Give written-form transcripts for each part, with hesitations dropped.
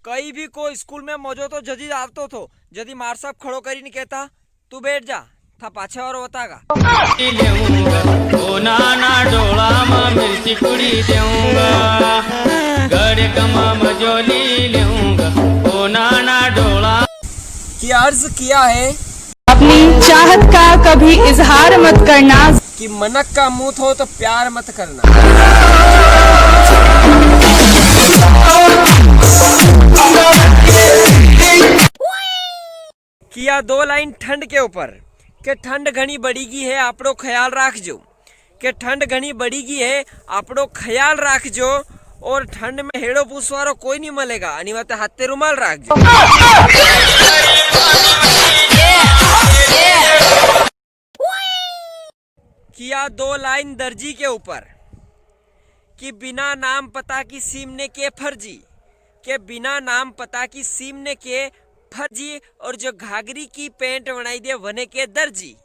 कहीं भी को स्कूल में मौजो तो जदी आवतो थो जदी मार साहब खड़ो करी नहीं कहता तू बैठ जा था पाछे और बतागा नाना डोला में मिर्ची कुड़ी देऊंगा गड़े कमा मजोली लेऊंगा ओ नाना डोला कि अर्ज किया है अपनी चाहत का कभी इजहार मत करना कि मनक का मुंह हो तो प्यार मत करना। किया दो लाइन ठंड के ऊपर के ठंड घनी बढ़ीगी है आपड़ो ख्याल राखजो के ठंड घनी बढ़ीगी है आपड़ो ख्याल राखजो और ठंड में हेड़ो पूछवारो कोई नहीं मिलेगा अनि वाते हाथे रुमाल राखजो। किया दो लाइन दर्जी के ऊपर कि बिना नाम पता की सीमने के फर्जी के बिना नाम पता की सीमने के फर्जी और जो घाघरी की पेंट बनाई दे वने के दर्जी।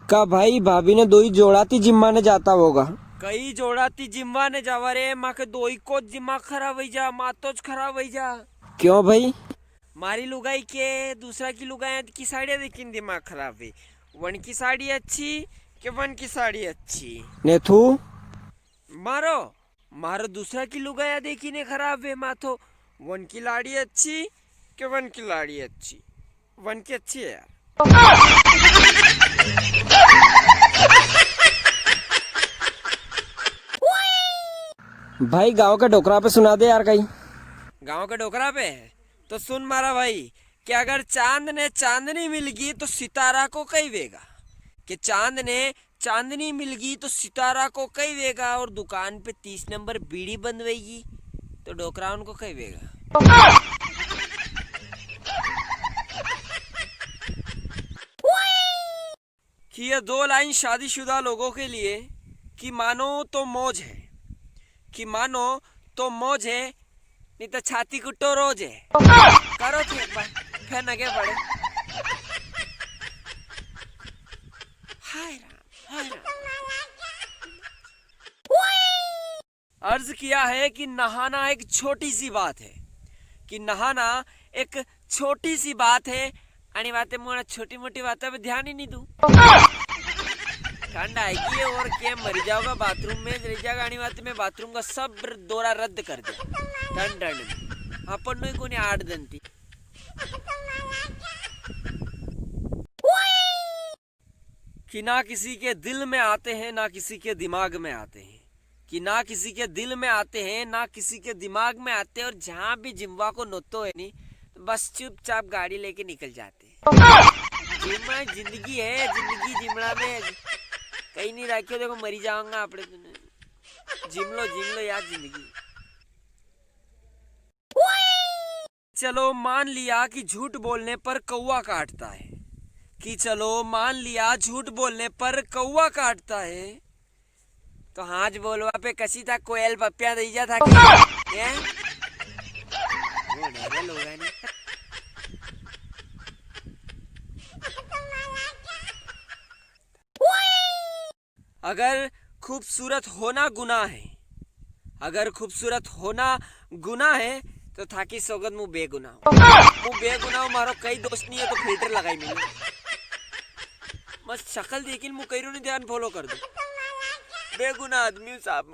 का भाई भाभी ने दो ही जोड़ाती जिम्मा ने जाता होगा कई जोड़ाती जिम्मा ने जावा रे माँ के दो ही को जिम्मा खराब हो जा मातोज खराब हो जा। क्यों भाई मारी लुगाई के दूसरा की लुगाई की साड़ी लेकिन दिमाग खराब है वन की साड़ी अच्छी के वन की साड़ी अच्छी ने तू मारो मारो दूसरा की लुगाया देखी ने खराब है माथो वन की लाड़ी अच्छी के वन की लाड़ी अच्छी वन की अच्छी है यार। भाई गांव का डोकरा पे सुना दे यार कहीं गांव का डोकरा पे है तो सुन मारा भाई कि अगर चांद ने चांदनी मिल गई तो सितारा को कई वेगा कि चांद ने चांदनी मिल गई तो सितारा को कई वेगा और दुकान पे 30 नंबर बीड़ी बनवेगी तो डोकरा उनको कई वेगा। कि ये दो लाइन शादीशुदा लोगों के लिए कि मानो तो मौज है कि मानो तो मौज है नहीं तो छाती कुट्टो रोज है करो थे एक बार फिर नगे पड़े। हाय राम हाय राम। अर्ज किया है कि नहाना एक छोटी सी बात है कि नहाना एक छोटी सी बात है आणि बातें मोड़ा छोटी मोटी बातों पे ध्यान ही नहीं दूं ठंड आएगी और क्या मर जाओगा बाथरूम में रह जाएगा आणि बातें में बाथरूम का सब दौरा रद्द कर दे ठंड में अपन नहीं कोनी आड़ दंती। कि ना किसी के दिल में आते हैं ना किसी के दिमाग में आते हैं कि ना किसी के दिल में आते हैं ना किसी के दिमाग में आते हैं और जहाँ भी जिम्बा को नोतो है नहीं तो बस चुपचाप गाड़ी लेके निकल जाते हैं। जिम्मा जिंदगी है जिंदगी जिमड़ा में कहीं नहीं रखियो देखो मरी जाऊंगा अपने जिम लो यार जिंदगी। चलो मान लिया कि झूठ बोलने पर कौवा काटता है कि चलो मान लिया झूठ बोलने पर कौवा काटता है तो हाथ बोलवा पे कसी था कोयल पप्पिया दे जा था कि वो डरे लोग हैं अगर खूबसूरत होना गुनाह है अगर खूबसूरत होना गुनाह है तो थाकी सोगत मुँह बेगुनाह मारो कई दोस्त नहीं है तो फिल्टर लगाई मैंने मस्त शक्ल देखी मुँह कई नहीं ध्यान फॉलो कर दो बेगुनाह आदमी साहब